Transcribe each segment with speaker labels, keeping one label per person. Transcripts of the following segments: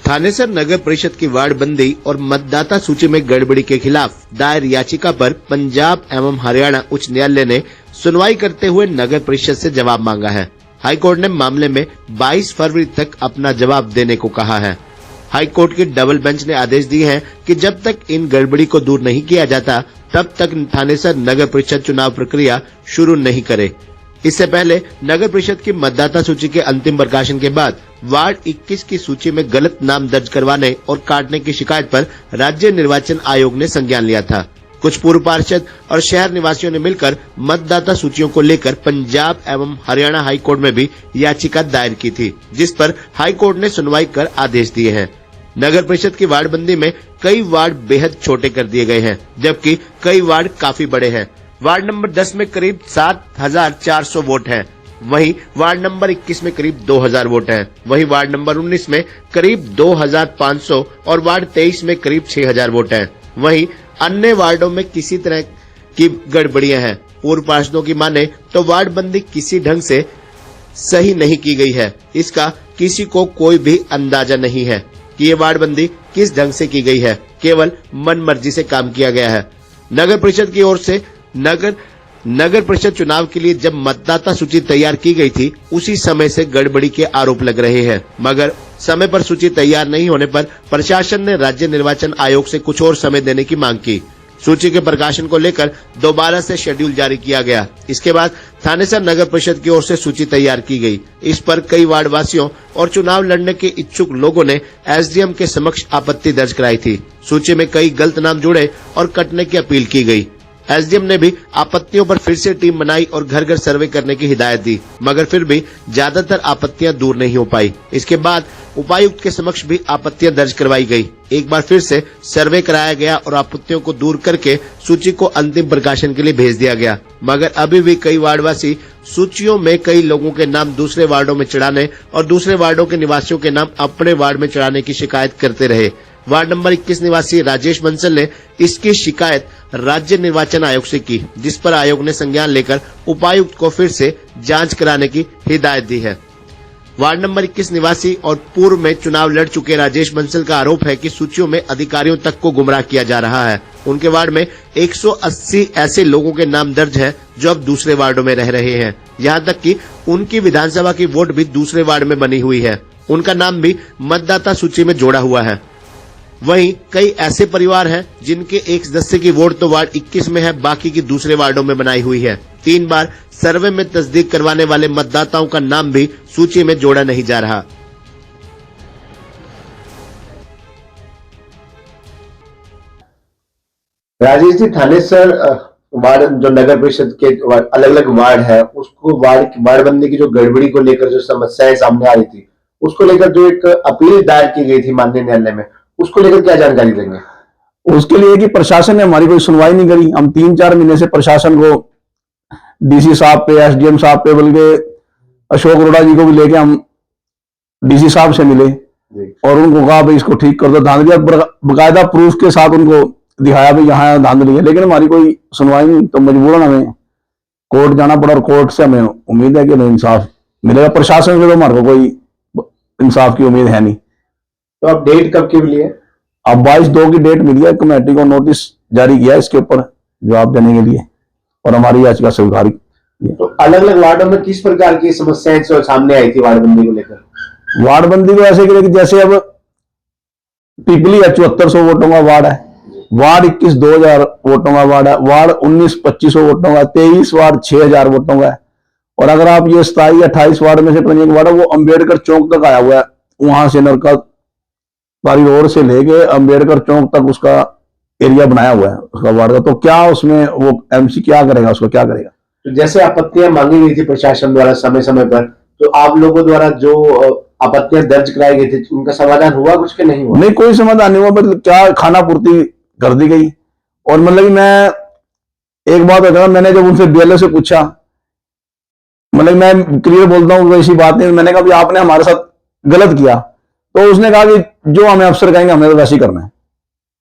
Speaker 1: थानेसर नगर परिषद की वार्डबंदी और मतदाता सूची में गड़बड़ी के खिलाफ दायर याचिका पर पंजाब एवं हरियाणा उच्च न्यायालय ने सुनवाई करते हुए नगर परिषद से जवाब मांगा है। हाईकोर्ट ने मामले में 22 फरवरी तक अपना जवाब देने को कहा है। हाईकोर्ट की डबल बेंच ने आदेश दिए हैं कि जब तक इन गड़बड़ी को दूर नहीं किया जाता तब तक थानेसर नगर परिषद चुनाव प्रक्रिया शुरू नहीं करे। इससे पहले नगर परिषद की मतदाता सूची के अंतिम प्रकाशन के बाद वार्ड 21 की सूची में गलत नाम दर्ज करवाने और काटने की शिकायत पर राज्य निर्वाचन आयोग ने संज्ञान लिया था। कुछ पूर्व पार्षद और शहर निवासियों ने मिलकर मतदाता सूचियों को लेकर पंजाब एवं हरियाणा हाई कोर्ट में भी याचिका दायर की थी, जिस पर हाई कोर्ट ने सुनवाई कर आदेश दिए हैं। नगर परिषद की वार्डबंदी में कई वार्ड बेहद छोटे कर दिए गए हैं, जबकि कई वार्ड काफी बड़े हैं। वार्ड नंबर 10 में करीब 7,400 वोट हैं। वहीं वार्ड नंबर 21 में करीब 2,000 वोट हैं। वहीं वार्ड नंबर 19 में करीब 2,500 और वार्ड 23 में करीब 6,000 वोट हैं। वहीं अन्य वार्डों में किसी तरह की गड़बड़ियां हैं। पूर्व पार्षदों की माने तो वार्डबंदी किसी ढंग से सही नहीं की गई है। इसका किसी को कोई भी अंदाजा नहीं है कि ये वार्डबंदी किस ढंग से की गई है। केवल मन मर्जी से काम किया गया है। नगर परिषद की ओर से नगर परिषद चुनाव के लिए जब मतदाता सूची तैयार की गई थी, उसी समय से गड़बड़ी के आरोप लग रहे हैं। मगर समय पर सूची तैयार नहीं होने पर प्रशासन ने राज्य निर्वाचन आयोग से कुछ और समय देने की मांग की। सूची के प्रकाशन को लेकर दोबारा से शेड्यूल जारी किया गया। इसके बाद थानेसर नगर परिषद की ओर से सूची तैयार की गई। इस पर कई वार्ड वासियों और चुनाव लड़ने के इच्छुक लोगों ने एसडीएम के समक्ष आपत्ति दर्ज कराई थी। सूची में कई गलत नाम जुड़े और कटने की अपील की गई। एसडीएम ने भी आपत्तियों पर फिर से टीम बनाई और घर घर सर्वे करने की हिदायत दी, मगर फिर भी ज्यादातर आपत्तियां दूर नहीं हो पाई। इसके बाद उपायुक्त के समक्ष भी आपत्तियां दर्ज करवाई गई। एक बार फिर से सर्वे कराया गया और आपत्तियों को दूर करके सूची को अंतिम प्रकाशन के लिए भेज दिया गया। मगर अभी भी कई वार्डवासी सूचियों में कई लोगों के नाम दूसरे वार्डों में चढ़ाने और दूसरे वार्डों के निवासियों के नाम अपने वार्ड में चढ़ाने की शिकायत करते रहे। वार्ड नंबर 21 निवासी राजेश बंसल ने इसकी शिकायत राज्य निर्वाचन आयोग से की, जिस पर आयोग ने संज्ञान लेकर उपायुक्त को फिर से जांच कराने की हिदायत दी है। वार्ड नंबर 21 निवासी और पूर्व में चुनाव लड़ चुके राजेश बंसल का आरोप है कि सूचियों में अधिकारियों तक को गुमराह किया जा रहा है। उनके वार्ड में 180 ऐसे लोगों के नाम दर्ज हैं जो अब दूसरे वार्डों में रह रहे हैं। यहाँ तक कि उनकी विधानसभा की वोट भी दूसरे वार्ड में बनी हुई है। उनका नाम भी मतदाता सूची में जोड़ा हुआ है। वहीं कई ऐसे परिवार हैं जिनके एक सदस्य की वोट तो वार्ड 21 में है, बाकी की दूसरे वार्डों में बनाई हुई है। 3 बार सर्वे में तस्दीक करवाने वाले मतदाताओं का नाम भी सूची में जोड़ा नहीं जा रहा।
Speaker 2: राजेश जी, थानेसर वार्ड जो नगर परिषद के अलग अलग वार्ड है, उसको वार्डबंदी की जो गड़बड़ी को लेकर जो समस्याएं सामने आ रही थी, उसको लेकर जो एक अपील दायर की गई थी माननीय न्यायालय में, उसको लेकर क्या जानकारी देंगे?
Speaker 3: उसके लिए कि प्रशासन ने हमारी कोई सुनवाई नहीं करी। हम 3-4 महीने से प्रशासन को डीसी साहब पे, एसडीएम साहब पे, बल्कि अशोक अरोड़ा जी को भी लेके हम डीसी साहब से मिले और उनको कहा भाई इसको ठीक कर दो। धांधली बकायदा प्रूफ के साथ उनको दिखाया भाई यहाँ धांधली है, लेकिन हमारी कोई सुनवाई नहीं। तो मजबूरन हमें कोर्ट जाना पड़ा और कोर्ट से हमें उम्मीद है कि हमें इंसाफ मिलेगा। प्रशासन से तो हमारे को कोई इंसाफ की उम्मीद है नहीं।
Speaker 2: तो अब डेट कब की मिली है?
Speaker 3: अब 22/2 की डेट मिली है। कमेटी को नोटिस जारी किया इसके ऊपर जवाब देने के लिए और हमारी याचिका स्वीकार की।
Speaker 2: तो अलग अलग वार्डों में किस प्रकार की समस्याएं सामने आई थी वार्डबंदी को लेकर?
Speaker 3: वार्डबंदी को ऐसे कि जैसे अब पिपली 7400 वोटों का वार्ड है, वार्ड 21 2000 वोटों का वार्ड है, वार्ड 19 2500 वोटों का, 23 वार्ड 6000 वोटों का है। और अगर आप ये 27 28 वार्ड में से एक वार्ड है वो अम्बेडकर चौक तक आया हुआ है। वहां से नरका पारी रोड से लेके अम्बेडकर चौक तक उसका एरिया बनाया हुआ है उसका वार्ड का। तो क्या उसमें वो एमसी क्या करेगा, उसको क्या करेगा?
Speaker 2: तो जैसे आपत्तियां मांगी गई थी प्रशासन द्वारा समय समय पर, तो आप लोगों द्वारा जो आपत्तियां दर्ज कराई गई थी उनका समाधान हुआ कुछ के नहीं हुआ?
Speaker 3: नहीं, कोई समाधान नहीं हुआ। मतलब क्या खाना पूर्ति कर दी गई। और मतलब मैं एक बात होता है, मैंने जब उनसे बीएलओ से पूछा, मतलब मैं क्लियर बोलता हूँ, ऐसी बात नहीं। मैंने कहा भी आपने हमारे साथ गलत किया, तो उसने कहा कि जो हमें अफसर कहेंगे हमें तो वैसे ही करना है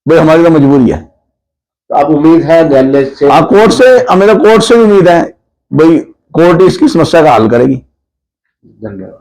Speaker 3: भाई, हमारी तो मजबूरी है।
Speaker 2: तो आप उम्मीद है न्यायालय से?
Speaker 3: हाँ, कोर्ट से, हमें तो कोर्ट से भी उम्मीद है भाई, कोर्ट इसकी समस्या का हल करेगी।
Speaker 2: धन्यवाद।